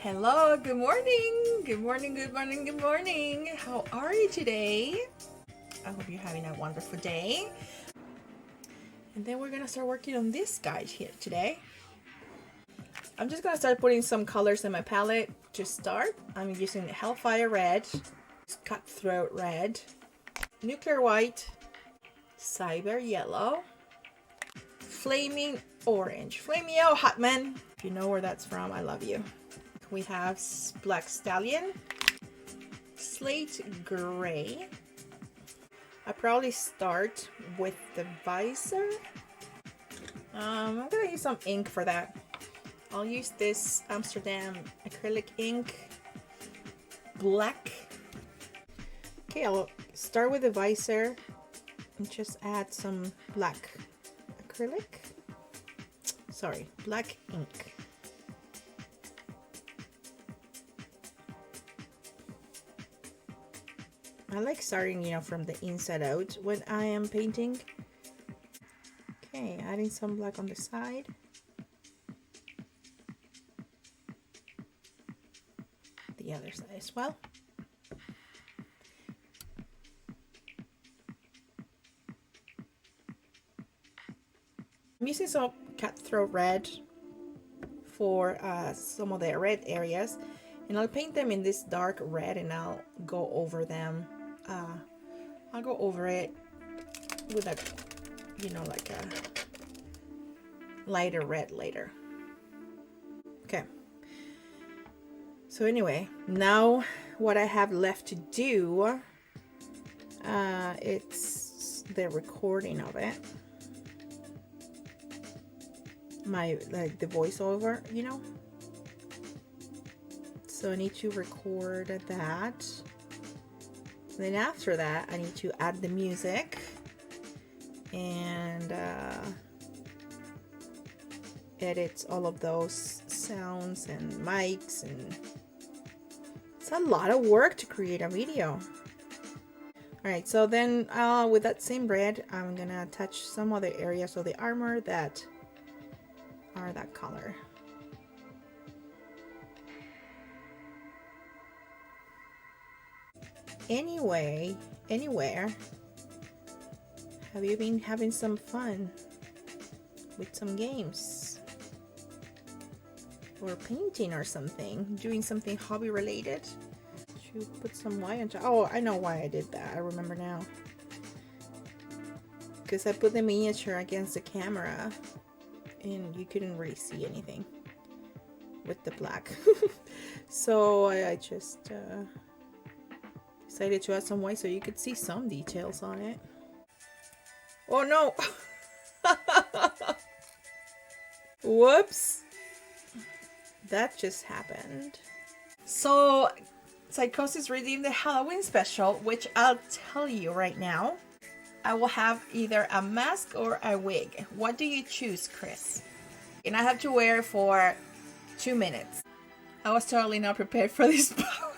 Hello, good morning. Good morning, good morning, good morning. How are you today? I hope you're having a wonderful day. And then we're gonna start working on this guy here today. I'm just gonna start putting some colors in my palette to start. I'm using Hellfire Red, Cutthroat Red, Nuclear White, Cyber Yellow, Flaming Orange. Flame me out, hot man. If you know where that's from, I love you. We have Black Stallion, Slate Grey. I probably start with the visor. I'm gonna use some ink for that. I'll use this Amsterdam acrylic ink, black. Okay, I'll start with the visor and just add some black acrylic. Sorry, black ink. I like starting, from the inside out when I am painting. Okay, adding some black on the side. The other side as well. I'm using some Cutthroat Red for some of the red areas. And I'll paint them in this dark red and I'll go over them. I'll go over it with a, like a lighter red later. Okay. So anyway, now what I have left to do, it's the recording of it. The voiceover, So I need to record that. Then after that, I need to add the music and edit all of those sounds and mics, and it's a lot of work to create a video. Alright, so then with that same red, I'm gonna touch some other areas of the armor that are that color. Anywhere, have you been having some fun with some games or painting or something, doing something hobby related? To put some white on top. Oh, I know why I did that. I remember now, because I put the miniature against the camera and you couldn't really see anything with the black. So I just decided to add some white so you could see some details on it. Oh no! Whoops! That just happened. So, Psychosis redeemed the Halloween special, which I'll tell you right now. I will have either a mask or a wig. What do you choose, Chris? And I have to wear it for 2 minutes. I was totally not prepared for this part.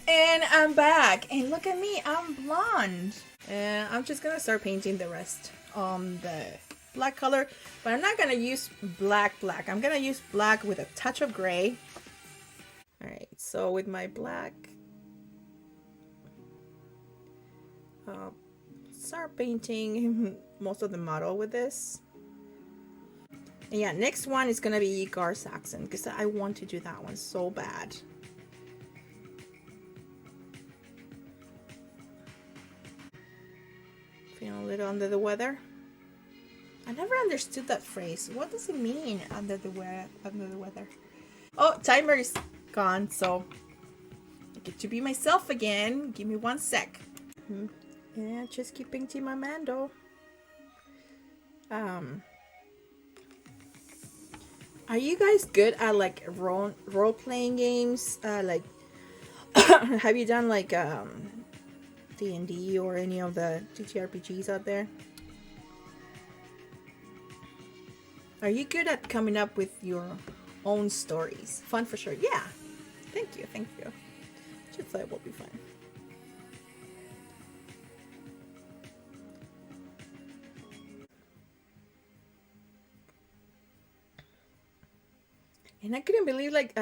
And I'm back, and look at me, I'm blonde. And I'm just gonna start painting the rest on the black color, but I'm not gonna use black. I'm gonna use black with a touch of gray. All right, so with my black, start painting most of the model with this. And yeah, next one is gonna be Gar Saxon, because I want to do that one so bad. Feeling a little under the weather. I never understood that phrase. What does it mean, under the weather? Oh, timer is gone, so I get to be myself again. Give me 1 sec. Yeah, just keep painting my Mando. Are you guys good at like role-playing games? Like, have you done like D&D or any of the TTRPGs out there? Are you good at coming up with your own stories? Fun for sure. Yeah. Thank you. Just thought it would be fun. And I couldn't believe like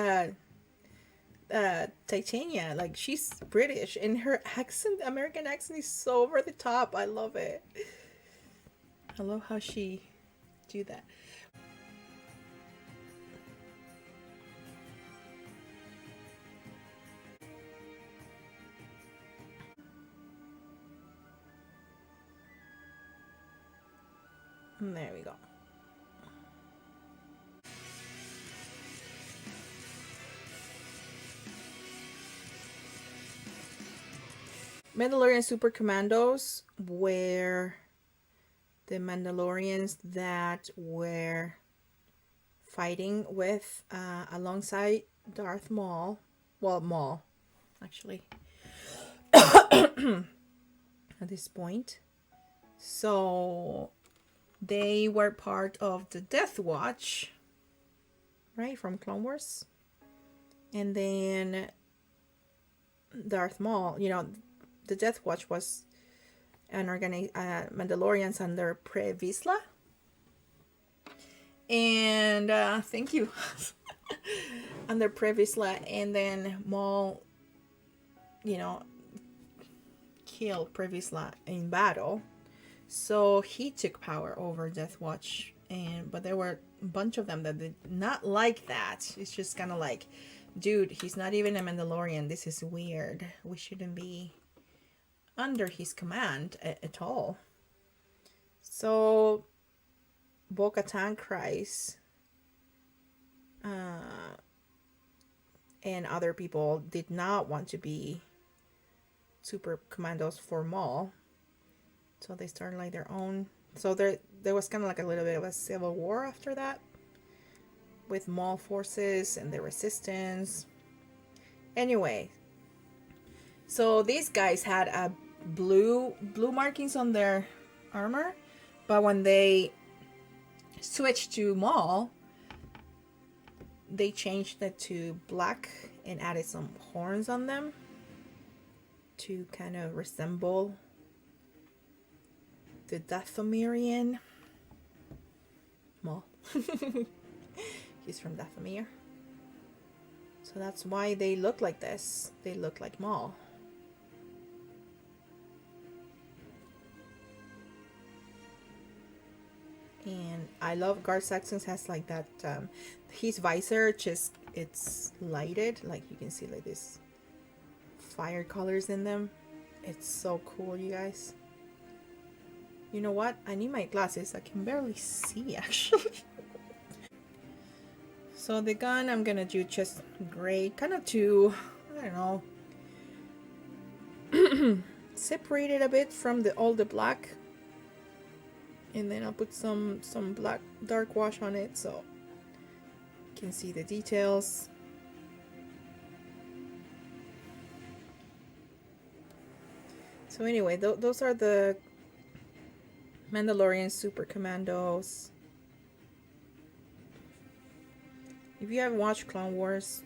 Titania, like she's British and her accent, American accent is so over the top. I love it. I love how she do that. And there we go. Mandalorian Super Commandos were the Mandalorians that were fighting with alongside Darth Maul. Well, Maul, actually, at this point. So they were part of the Death Watch, right, from Clone Wars. And then Darth Maul, you know, the Death Watch was an Mandalorians under Pre Vizsla. And thank you. Under Pre Vizsla, and then Maul, you know, killed Pre Vizsla in battle. So he took power over Death Watch, but there were a bunch of them that did not like that. It's just kind of like, dude, he's not even a Mandalorian. This is weird. We shouldn't be under his command at all. So Bo-Katan cries, and other people did not want to be super commandos for Maul, so they started like their own. So there was kind of like a little bit of a civil war after that with Maul forces and the resistance. Anyway, so these guys had a blue markings on their armor, but when they switched to Maul, they changed it to black and added some horns on them to kind of resemble the Dathomirian Maul. He's from Dathomir. So that's why they look like this. They look like Maul. And I love Guard Saxons has like that, his visor just, it's lighted, like you can see like this fire colors in them. It's so cool, you guys. You know what? I need my glasses. I can barely see actually. So the gun, I'm gonna do just gray, kind of to, I don't know, separate it a bit from all the black. And then I'll put some black dark wash on it so you can see the details. So anyway, those are the Mandalorian Super Commandos. If you haven't watched Clone Wars,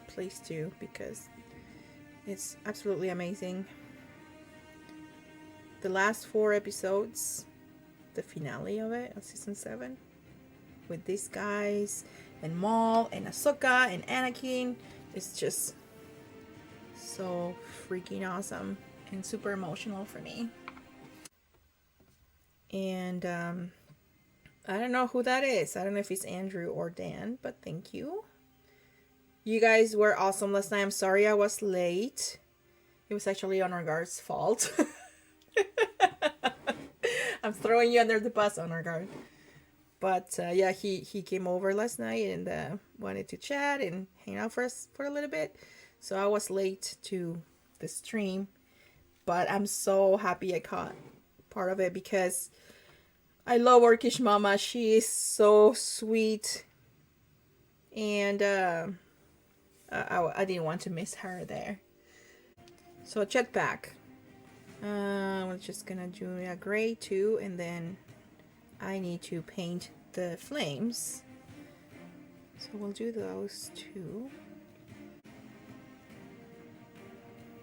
please do, because it's absolutely amazing. The last 4 episodes, the finale of it, of season 7, with these guys and Maul and Ahsoka and Anakin, it's just so freaking awesome and super emotional for me. And I don't know who that is. I don't know if it's Andrew or Dan, but thank you. You guys were awesome last night. I'm sorry I was late. It was actually Honor Guard's fault. I'm throwing you under the bus, Honor Guard. But yeah, he came over last night and wanted to chat and hang out for us for a little bit. So I was late to the stream, but I'm so happy I caught part of it because I love Orcish Mama. She is so sweet, and I didn't want to miss her there. So jetpack. We're just gonna do a gray too, and then I need to paint the flames. So we'll do those two.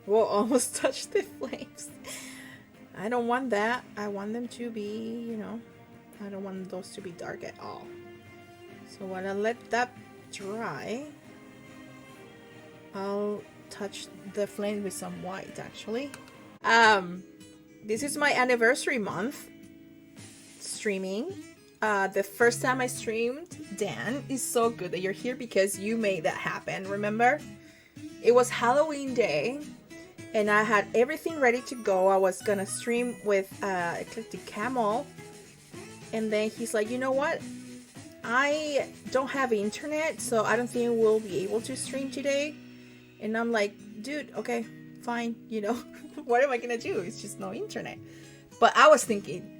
Whoa, almost touched the flames. I don't want that. I want them to be, you know, I don't want those to be dark at all. So when I let that dry, I'll touch the flame with some white actually. This is my anniversary month streaming. The first time I streamed, Dan, is so good that you're here because you made that happen, remember? It was Halloween day and I had everything ready to go. I was gonna stream with Eclectic Camel, and then he's like, you know what? I don't have internet, so I don't think we'll be able to stream today. And I'm like, dude, okay, fine, you know, what am I gonna do? It's just no internet. But I was thinking,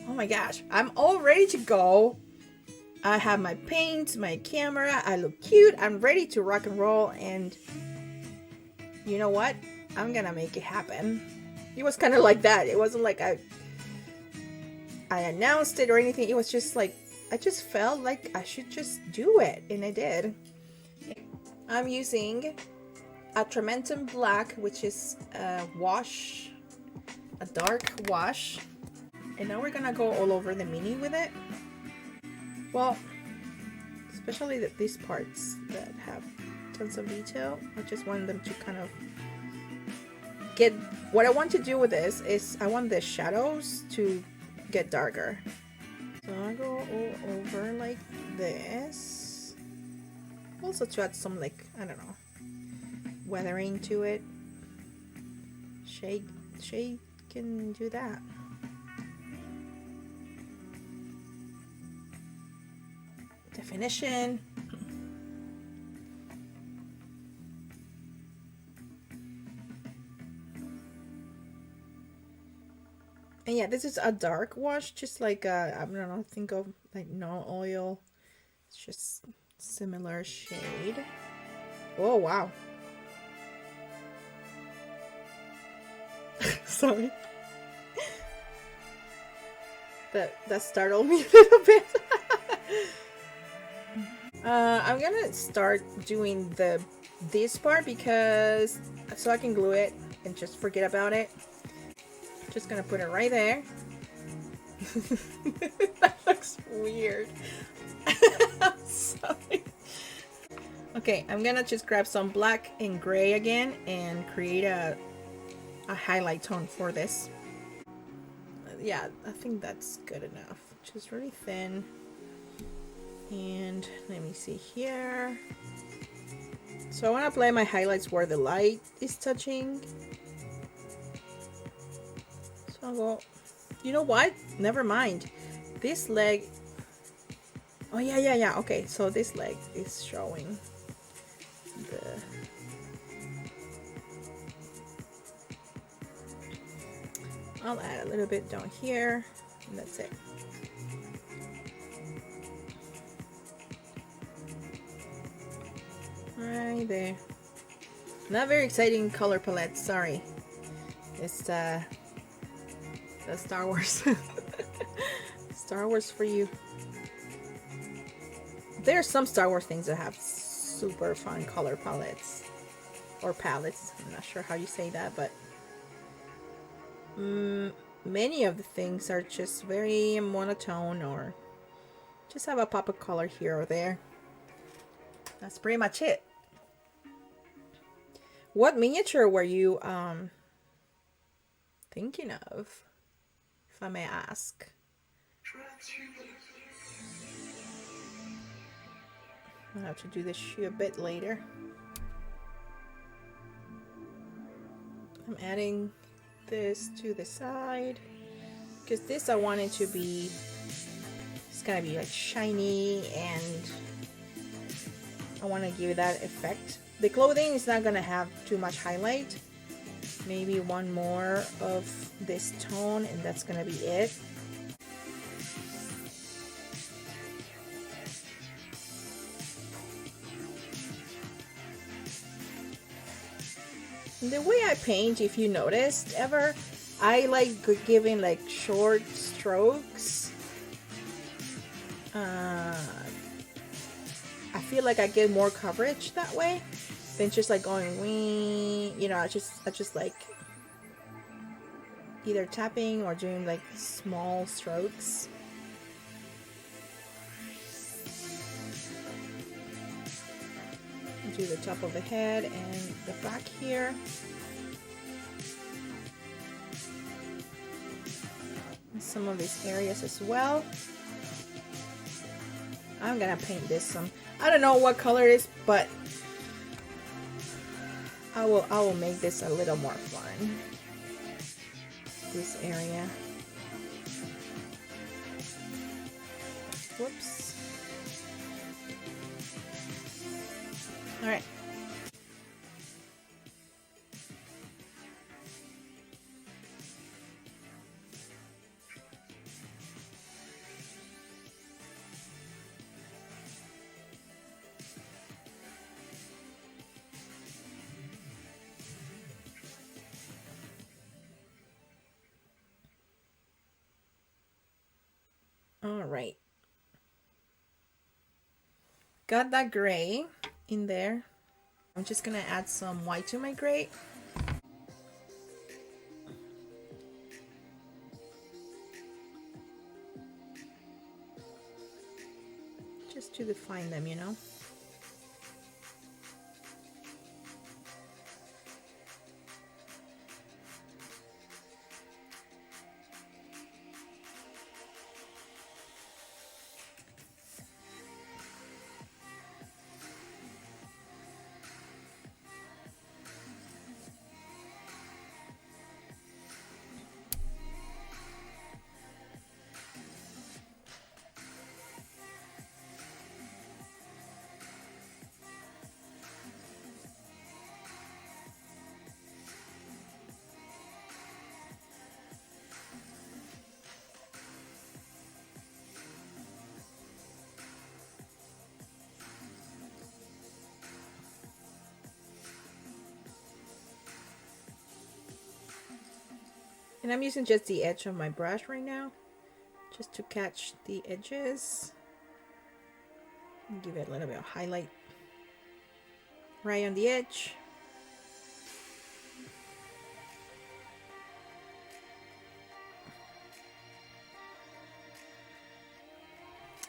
oh my gosh, I'm all ready to go. I have my paint, my camera, I look cute, I'm ready to rock and roll, and you know what? I'm gonna make it happen. It was kind of like that. It wasn't like I announced it or anything. It was just like, I just felt like I should just do it, and I did. I'm using a Trementum Black, which is a wash, a dark wash. And now we're gonna go all over the mini with it. Well, especially these parts that have tons of detail. I just want them to kind of get, what I want to do with this is I want the shadows to get darker. So I go all over like this. Also to add some, like, I don't know, weathering to it. Shade can do that. Definition. And yeah, this is a dark wash, just like I don't know, think of like no oil. It's just similar shade. Oh wow. Sorry. That startled me a little bit. I'm gonna start doing this part because so I can glue it and just forget about it. Just gonna put it right there. That looks weird. I'm sorry. Okay, I'm gonna just grab some black and gray again and create a highlight tone for this. Yeah, I think that's good enough. Just really thin. And let me see here. So I want to apply my highlights where the light is touching. So I'll go, you know what? Never mind. This leg. Oh yeah. Okay, so this leg is showing the. I'll add a little bit down here, and that's it. Right there. Not very exciting color palette, sorry. It's the Star Wars. Star Wars for you. There are some Star Wars things that have super fun color palettes. Or palettes. I'm not sure how you say that, but many of the things are just very monotone or just have a pop of color here or there. That's pretty much it. What miniature were you thinking of, if I may ask? I'll have to do this shoe a bit later. I'm adding this to the side because this I want it to be, it's gonna be like shiny and I want to give that effect. The clothing is not gonna have too much highlight. Maybe one more of this tone and that's gonna be it. The way I paint, if you noticed ever, I like giving like short strokes. I feel like I get more coverage that way than just like going wee, you know. I just like either tapping or doing like small strokes. do the top of the head and the back here. And some of these areas as well. I'm gonna paint this some. I don't know what color it is, but I will make this a little more fun. This area. Whoops. All right. All right. Got that gray in there. I'm just gonna add some white to my gray. Just to define them, you know. And I'm using just the edge of my brush right now, just to catch the edges. And give it a little bit of highlight right on the edge.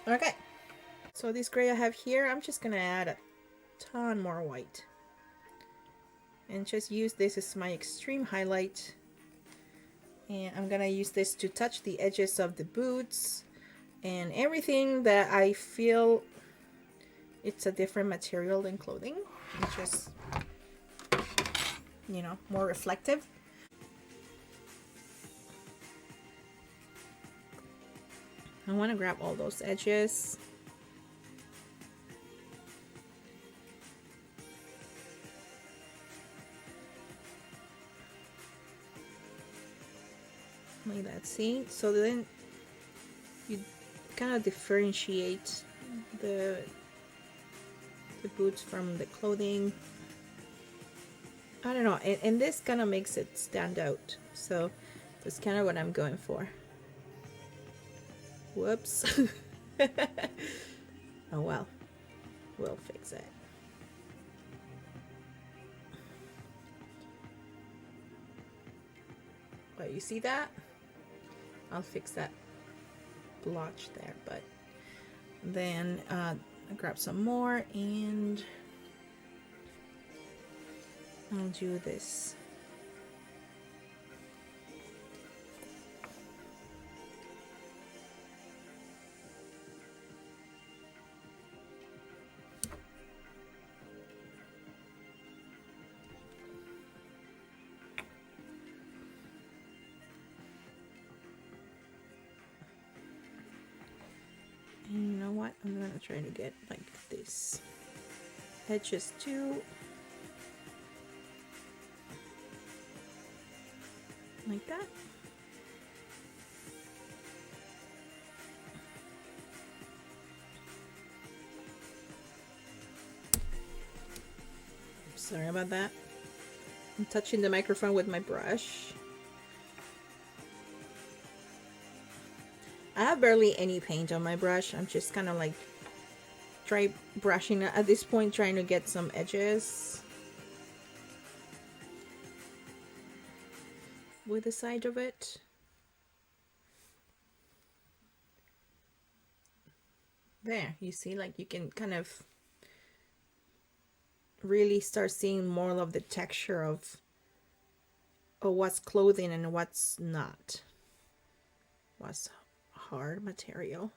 Okay, so this gray I have here, I'm just gonna add a ton more white. And just use this as my extreme highlight. And I'm gonna use this to touch the edges of the boots and everything that I feel it's a different material than clothing. It's just, you know, more reflective. I want to grab all those edges. Like that, see? So then you kind of differentiate the boots from the clothing. I don't know, and this kind of makes it stand out. So that's kind of what I'm going for. Whoops. Oh well, we'll fix it. But you see that? I'll fix that blotch there, but then I grab some more and I'll do this. And you know what? I'm gonna try to get like this edges too. Like that. Sorry about that. I'm touching the microphone with my brush. I have barely any paint on my brush. I'm just kind of like dry brushing at this point, trying to get some edges with the side of it. There, you see, like you can kind of really start seeing more of the texture of what's clothing and what's not. What's hard material.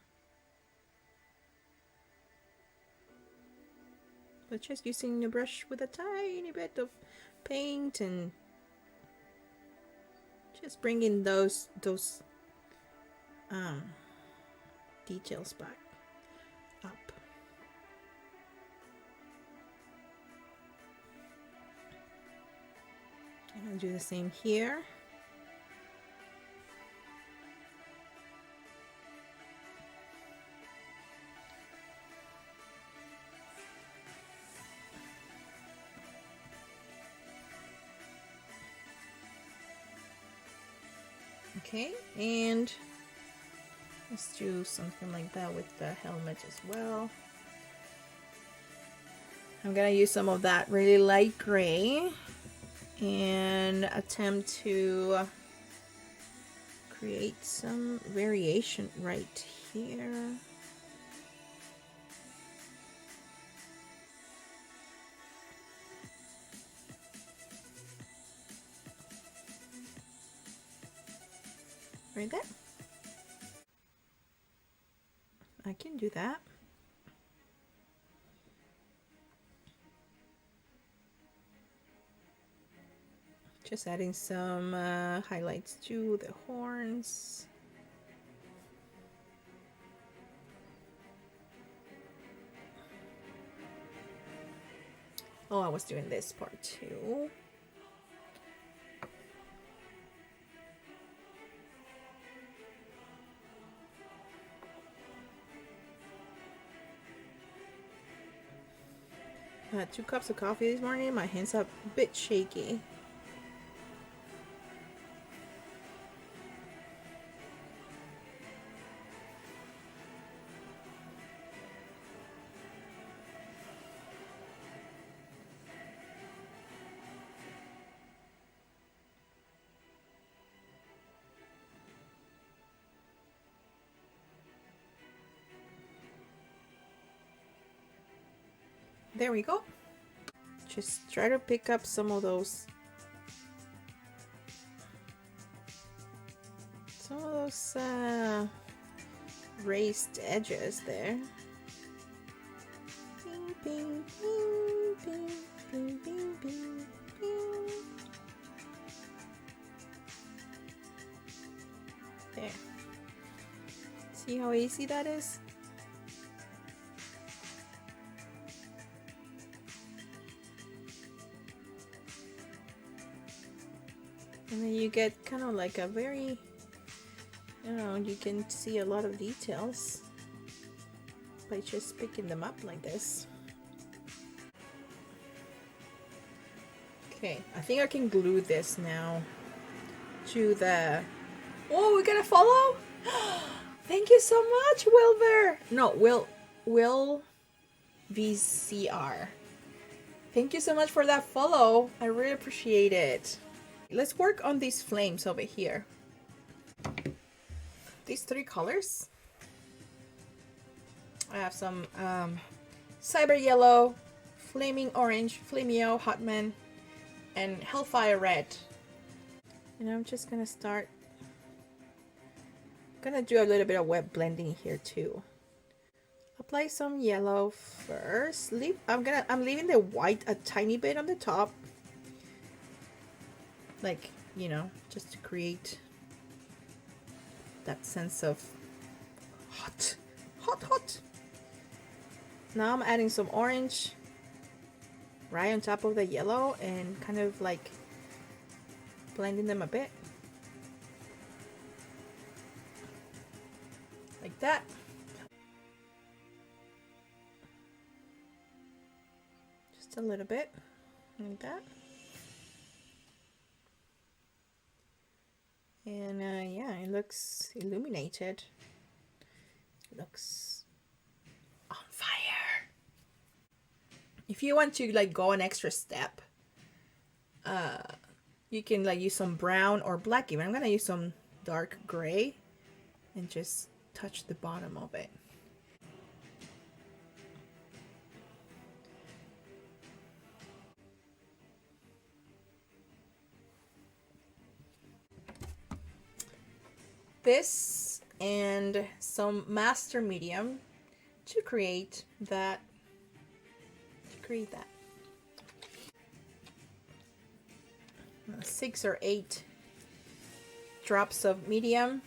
But just using the brush with a tiny bit of paint and just bringing those details back up. And I'll do the same here. Okay, and let's do something like that with the helmet as well. I'm gonna use some of that really light gray and attempt to create some variation right here. Right there. I can do that. Just adding some highlights to the horns. Oh, I was doing this part too. I had 2 cups of coffee this morning. My hands are a bit shaky. There we go. Just try to pick up some of those raised edges there. Bing, bing, bing, bing, bing, bing, bing, bing. There. See how easy that is? And then you get kind of like a very, you can see a lot of details by just picking them up like this. Okay, I think I can glue this now to the... Oh, we gotta follow? Thank you so much, Wilbur. No, Will VCR. Thank you so much for that follow. I really appreciate it. Let's work on these flames over here. These 3 colors. I have some Cyber Yellow, Flaming Orange, Flameo, Hotman, and Hellfire Red. And I'm just gonna start. Gonna do a little bit of wet blending here too. Apply some yellow first. I'm leaving the white a tiny bit on the top. Like, just to create that sense of hot, hot, hot. Now I'm adding some orange right on top of the yellow and kind of like blending them a bit. Like that. Just a little bit, like that. And yeah, it looks illuminated. It looks on fire. If you want to like go an extra step, you can like use some brown or black even. I'm gonna use some dark gray and just touch the bottom of it. this and some master medium to create that. 6 or 8 drops of medium,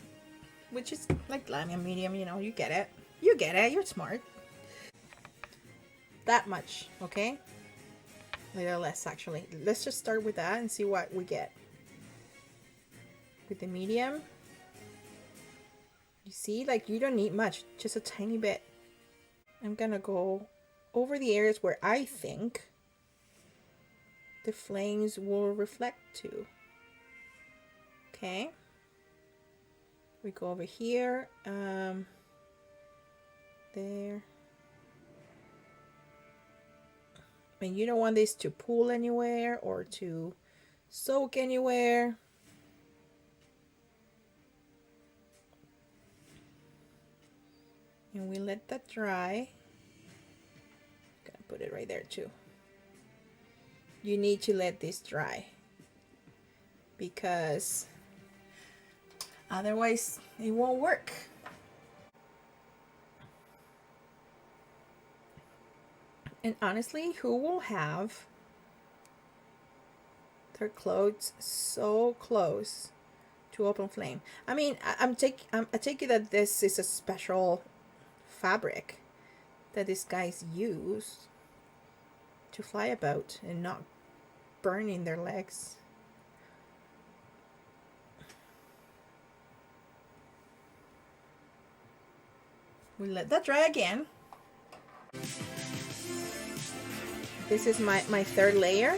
which is like lamium medium, you know, you get it. You get it, you're smart. That much, okay? A little less actually. Let's just start with that and see what we get. With the medium, you see, like, you don't need much, just a tiny bit. I'm gonna go over the areas where I think the flames will reflect to. Okay, we go over here, there, and you don't want this to pool anywhere or to soak anywhere. And we let that dry. Gonna put it right there too. You need to let this dry because otherwise it won't work. And honestly, who will have their clothes so close to open flame? I mean, I take it that this is a special fabric that these guys use to fly about and not burning their legs. We let that dry again. This is my third layer.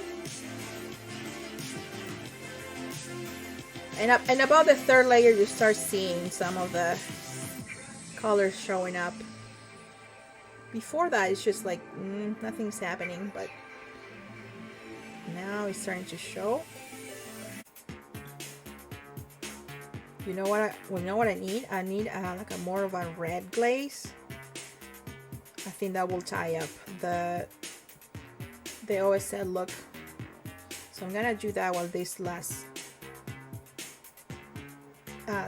And above the third layer, you start seeing some of the colors showing up. Before that, it's just like nothing's happening, but now it's starting to show. You know what I need? I need like a more of a red glaze. I think that will tie up the OSL look. So I'm gonna do that while this last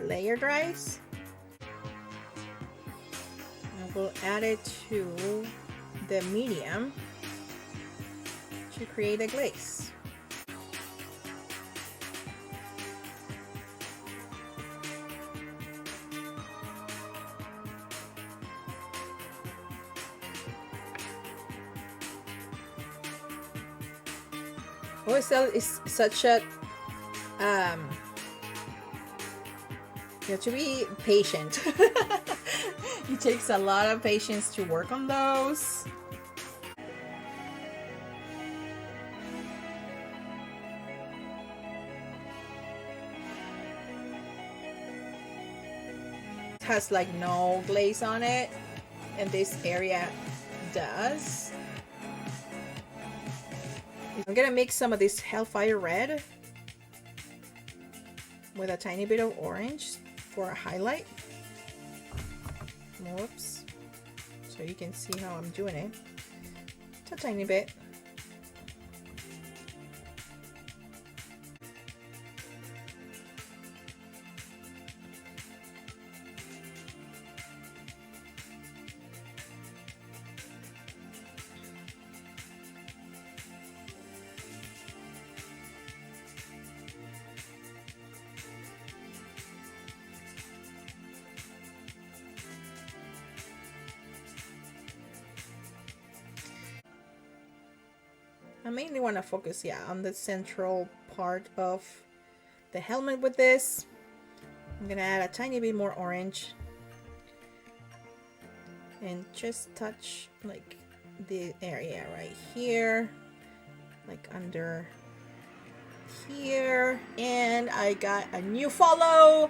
layer dries. I will add it to the medium to create a glaze. OSL is such a you have to be patient. It takes a lot of patience to work on those. It has like no glaze on it, and this area does. I'm gonna mix some of this Hellfire Red with a tiny bit of orange for a highlight. Whoops. So you can see how I'm doing it. Just a tiny bit. I mainly want to focus, on the central part of the helmet with this. I'm gonna add a tiny bit more orange and just touch like the area right here, like under here. And I got a new follow,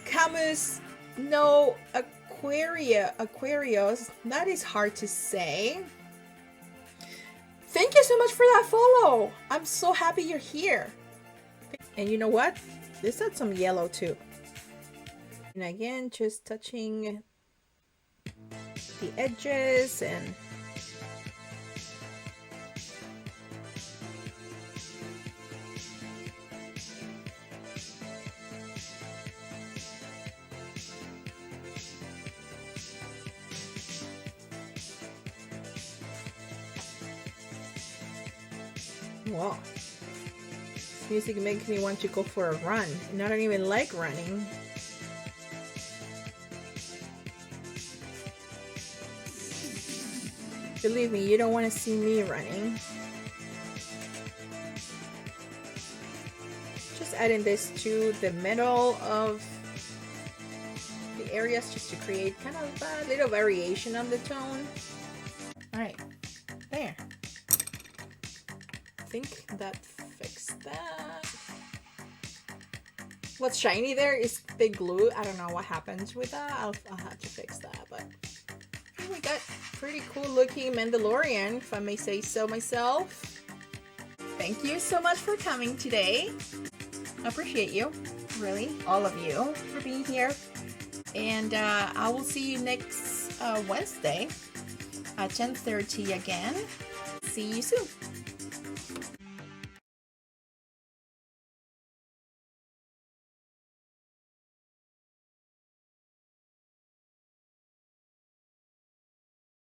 Camus no Aquarius. That is hard to say. Thank you so much for that follow. I'm so happy you're here. And you know what? This had some yellow too. And again, just touching the edges and Wow. This music makes me want to go for a run. And I don't even like running. Believe me, you don't want to see me running. Just adding this to the middle of the areas just to create kind of a little variation on the tone. Alright, there. I think that fixed that. What's shiny there is the glue. I don't know what happens with that. I'll have to fix that, but we got pretty cool looking Mandalorian, if I may say so myself. Thank you so much for coming today. I appreciate you, really, all of you, for being here. And I will see you next Wednesday at 10:30 again. See you soon.